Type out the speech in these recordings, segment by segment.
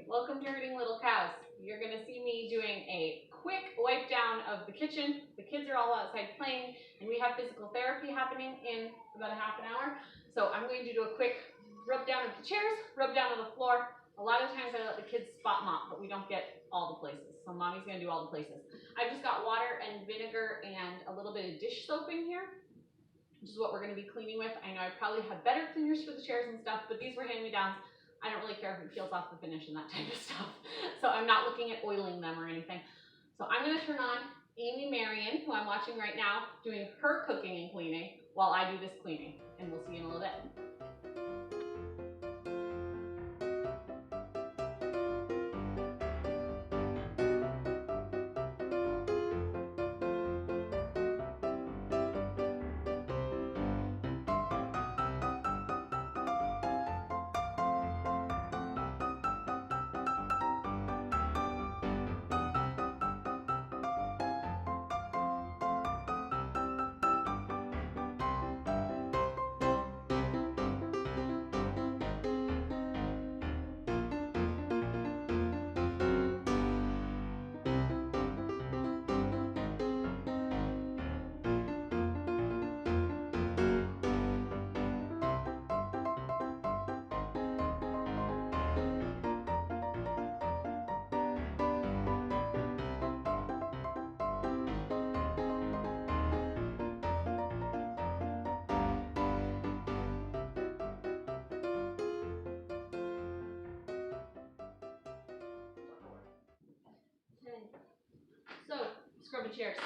Welcome to Herding Little Cows. You're going to see me doing a quick wipe down of the kitchen. The kids are all outside playing and we have physical therapy happening in about a half an hour. So I'm going to do a quick rub down of the chairs, rub down of the floor. A lot of times I let the kids spot mop, but we don't get all the places. So mommy's going to do all the places. I've just got water and vinegar and a little bit of dish soap in here, which is what we're going to be cleaning with. I know I probably have better cleaners for the chairs and stuff, but these were hand-me-downs. I don't really care if it peels off the finish and that type of stuff. So I'm not looking at oiling them or anything. So I'm going to turn on Amy Marion, who I'm watching right now, doing her cooking and cleaning while I do this cleaning. And we'll see you in a little bit. So, scrubby chairs.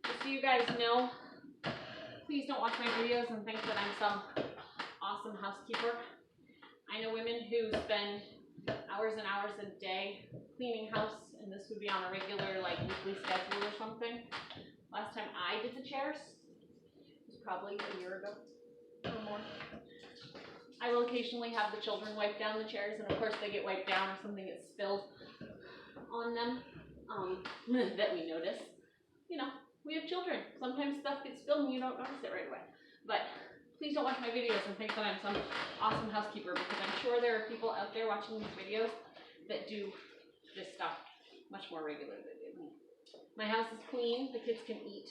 Just so you guys know, please don't watch my videos and think that I'm some awesome housekeeper. I know women who spend hours and hours a day cleaning house, and this would be on a regular, like, weekly schedule or something. Last time I did the chairs was probably a year ago or more. I will occasionally have the children wipe down the chairs, and of course they get wiped down or something gets spilled on them. That we notice. You know, we have children. Sometimes stuff gets spilled and you don't notice it right away. But please don't watch my videos and think that I'm some awesome housekeeper, because I'm sure there are people out there watching these videos that do this stuff much more regularly than me. My house is clean. The kids can eat.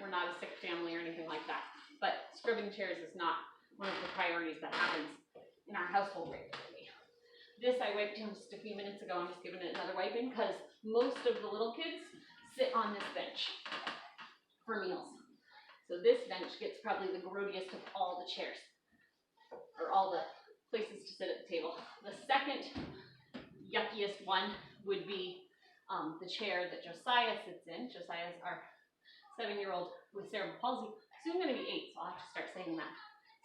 We're not a sick family or anything like that. But scrubbing chairs is not one of the priorities that happens in our household regularly. This I wiped down just a few minutes ago. I'm just giving it another wiping because most of the little kids sit on this bench for meals. So this bench gets probably the grodiest of all the chairs, or all the places to sit at the table. The second yuckiest one would be the chair that Josiah sits in. Josiah's our 7-year-old with cerebral palsy. Soon going to be 8, so I'll have to start saying that.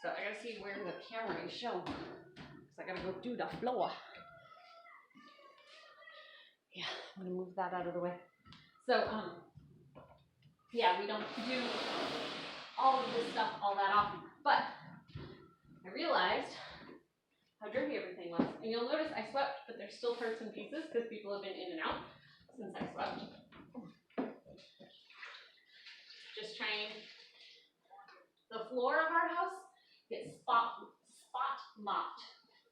So I gotta see where the camera is shown, because I gotta go do the floor. Yeah, I'm gonna move that out of the way. So, yeah, we don't do all of this stuff all that often, but I realized how dirty everything was. And you'll notice I swept, but there's still parts and pieces because people have been in and out since I swept. Just trying. The floor of our house gets spot mopped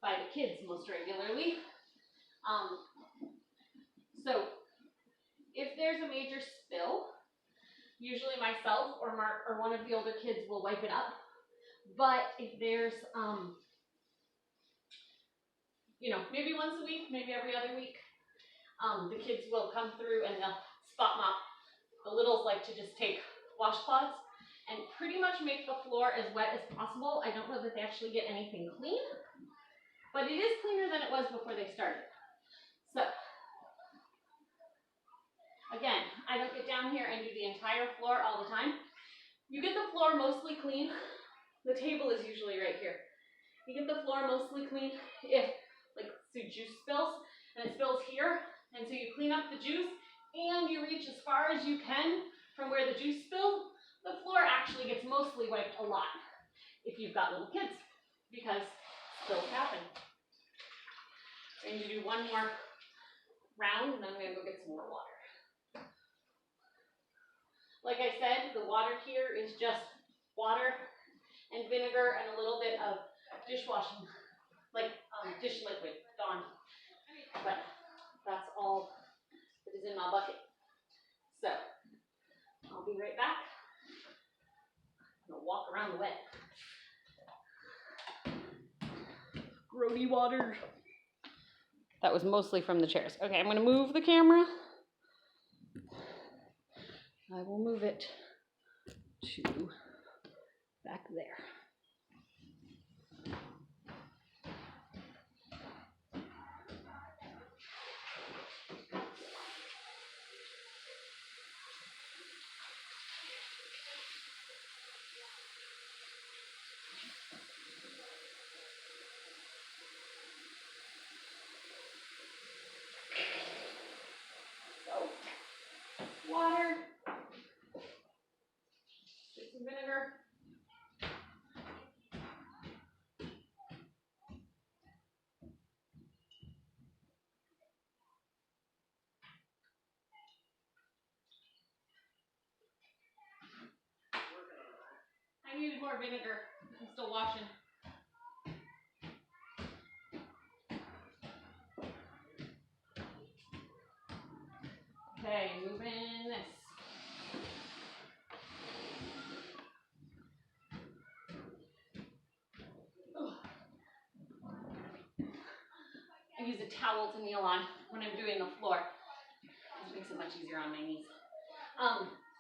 by the kids most regularly. So if there's a major spill, usually myself or Mark or one of the older kids will wipe it up. But if there's, you know, maybe once a week, maybe every other week, the kids will come through and they'll spot mop. The littles like to just take washcloths and pretty much make the floor as wet as possible. I don't know that they actually get anything clean, but it is cleaner than it was before they started. So, again, I don't get down here and do the entire floor all the time. You get the floor mostly clean. The table is usually right here. You get the floor mostly clean if, like, so juice spills, and it spills here, and so you clean up the juice, and you reach as far as you can from where the juice spilled. The floor actually gets mostly wiped a lot if you've got little kids, because spills happen. I'm going to do one more round, and then I'm going to go get some more water. Like I said, the water here is just water and vinegar and a little bit of dishwashing, like dish liquid, Dawn my bucket. So I'll be right back. I'm gonna walk around the wet. Grody water. That was mostly from the chairs. Okay, I'm gonna move the camera. I will move it to back there. Water, some vinegar. I needed more vinegar. I'm still washing. Okay, moving this. I use a towel to kneel on when I'm doing the floor. It makes it much easier on my knees.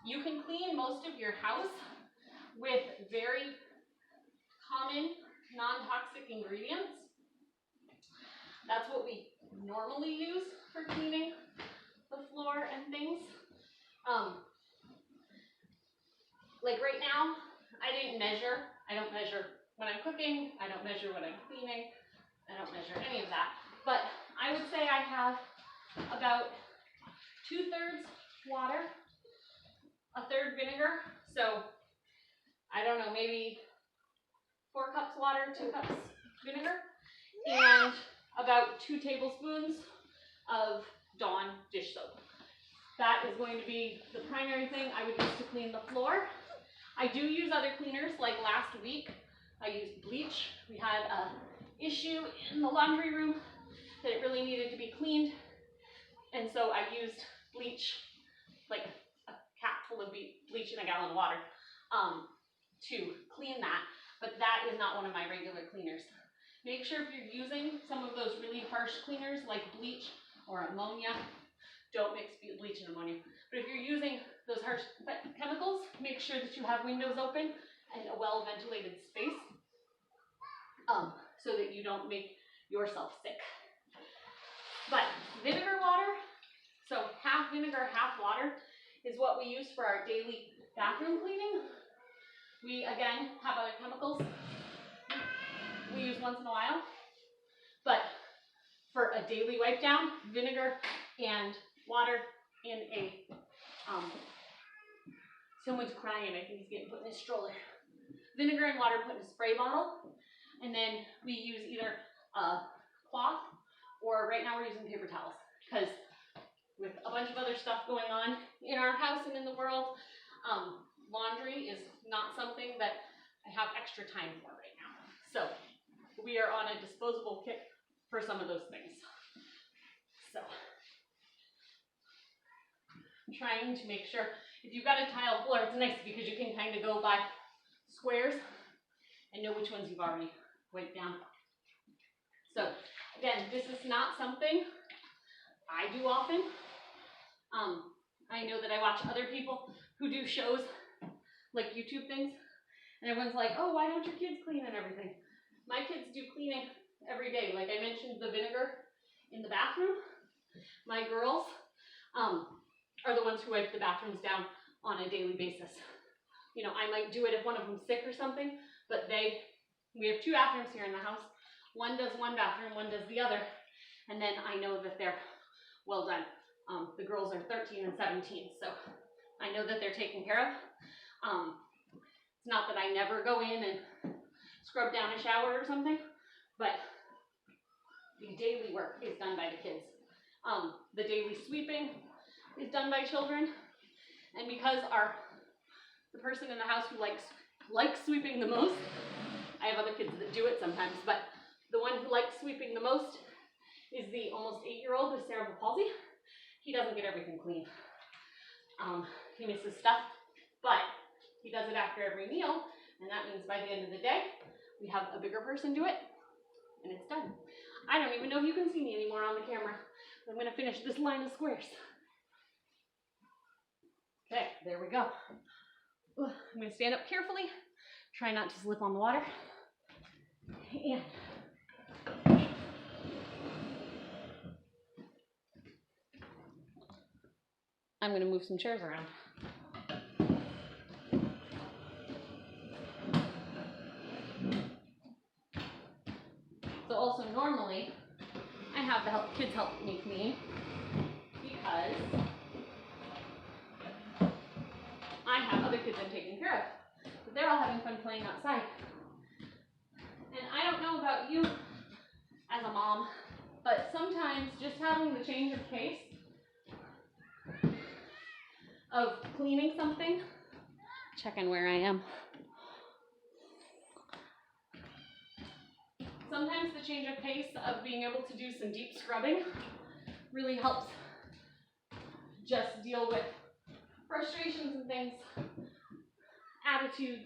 You can clean most of your house with very common non-toxic ingredients. That's what we normally use for cleaning the floor and things. Like right now, I didn't measure. I don't measure when I'm cooking. I don't measure when I'm cleaning. I don't measure any of that. But I would say I have about 2/3 water, 1/3 vinegar. So I don't know, maybe 4 cups water, 2 cups vinegar, and about 2 tablespoons of Dawn dish soap. That is going to be the primary thing I would use to clean the floor. I do use other cleaners, like last week I used bleach. We had an issue in the laundry room that it really needed to be cleaned, and so I used bleach, like a cap full of bleach in a gallon of water, to clean that, but that is not one of my regular cleaners. Make sure if you're using some of those really harsh cleaners like bleach or ammonia, don't mix bleach and ammonia. But if you're using those harsh chemicals, make sure that you have windows open and a well-ventilated space, so that you don't make yourself sick. But vinegar water, so half vinegar, half water, is what we use for our daily bathroom cleaning. We, again, have other chemicals we use once in a while, but for a daily wipe down, vinegar and water in a, someone's crying, I think he's getting put in his stroller. Vinegar and water put in a spray bottle, and then we use either a cloth, or right now we're using paper towels, because with a bunch of other stuff going on in our house and in the world, laundry is not something that I have extra time for right now. So we are on a disposable kit for some of those things. So I'm trying to make sure, if you've got a tile floor, it's nice because you can kind of go by squares and know which ones you've already wiped down. So again, this is not something I do often. I know that I watch other people who do shows, like YouTube things, and everyone's like, oh, why don't your kids clean and everything? My kids do cleaning every day. Like I mentioned, the vinegar in the bathroom. My girls are the ones who wipe the bathrooms down on a daily basis. You know, I might do it if one of them's sick or something, but we have 2 bathrooms here in the house. One does one bathroom, one does the other, and then I know that they're well done. The girls are 13 and 17, so I know that they're taken care of. It's not that I never go in and scrub down a shower or something, but the daily work is done by the kids. The daily sweeping is done by children, and because the person in the house who likes sweeping the most, I have other kids that do it sometimes, but the one who likes sweeping the most is the almost 8-year-old with cerebral palsy. he doesn't get everything clean. He misses stuff, but he does it after every meal, and that means by the end of the day, we have a bigger person do it, and it's done. I don't even know if you can see me anymore on the camera. I'm going to finish this line of squares. Okay, there we go. I'm going to stand up carefully, try not to slip on the water, and I'm going to move some chairs around. So also normally, I have the kids help me clean because I have other kids I'm taking care of. But they're all having fun playing outside. And I don't know about you as a mom, but sometimes just having the change of pace of cleaning something, checking where I am. Sometimes the change of pace of being able to do some deep scrubbing really helps just deal with frustrations and things, attitudes.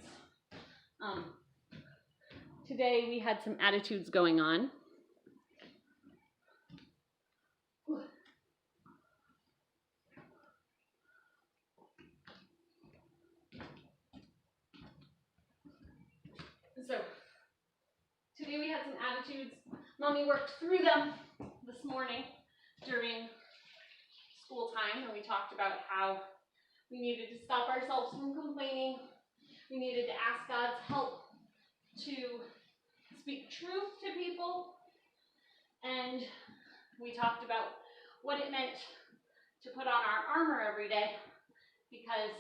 Today we had some attitudes going on. So today we had some attitudes. Mommy worked through them this morning during school time, and we talked about how we needed to stop ourselves from complaining. We needed to ask God's help to speak truth to people. And we talked about what it meant to put on our armor every day, because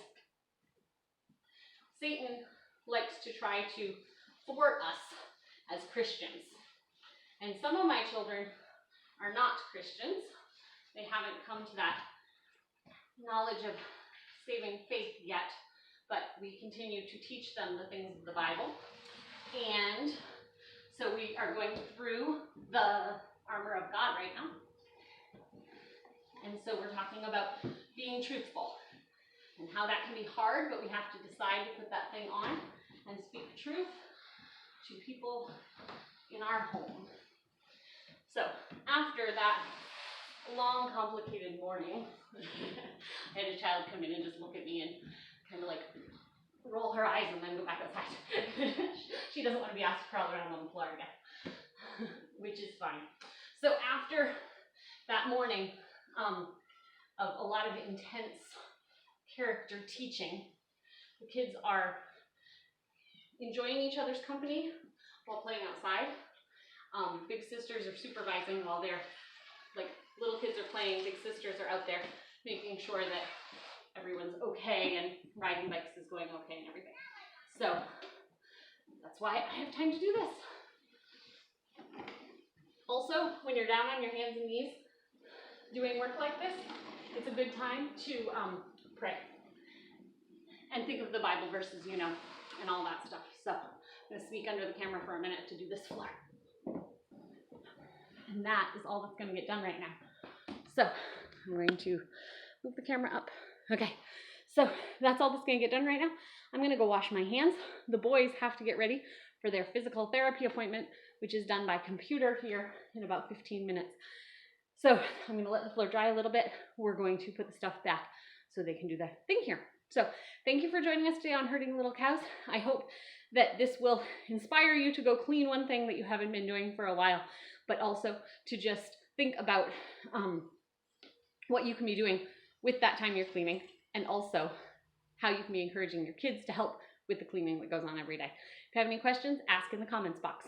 Satan likes to try to thwart us as Christians. And some of my children are not Christians. They haven't come to that knowledge of saving faith yet, but we continue to teach them the things of the Bible. And so we are going through the armor of God right now. And so we're talking about being truthful and how that can be hard, but we have to decide to put that thing on and speak truth to people in our home. So after that long, complicated morning, I had a child come in and just look at me and kind of like roll her eyes and then go back outside. She doesn't want to be asked to crawl around on the floor again, which is fine. So after that morning of a lot of intense character teaching, the kids are enjoying each other's company while playing outside. Big sisters are supervising while they're, like, little kids are playing, big sisters are out there making sure that everyone's okay and riding bikes is going okay and everything. So that's why I have time to do this. Also, when you're down on your hands and knees doing work like this, it's a good time to pray and think of the Bible verses, you know, and all that stuff. So I'm going to sneak under the camera for a minute to do this floor. And that is all that's going to get done right now. So I'm going to move the camera up. Okay, so that's all that's going to get done right now. I'm going to go wash my hands. The boys have to get ready for their physical therapy appointment, which is done by computer here in about 15 minutes. So I'm going to let the floor dry a little bit. We're going to put the stuff back so they can do their thing here. So thank you for joining us today on Herding Little Cows. I hope that this will inspire you to go clean one thing that you haven't been doing for a while, but also to just think about what you can be doing with that time you're cleaning, and also how you can be encouraging your kids to help with the cleaning that goes on every day. If you have any questions, ask in the comments box.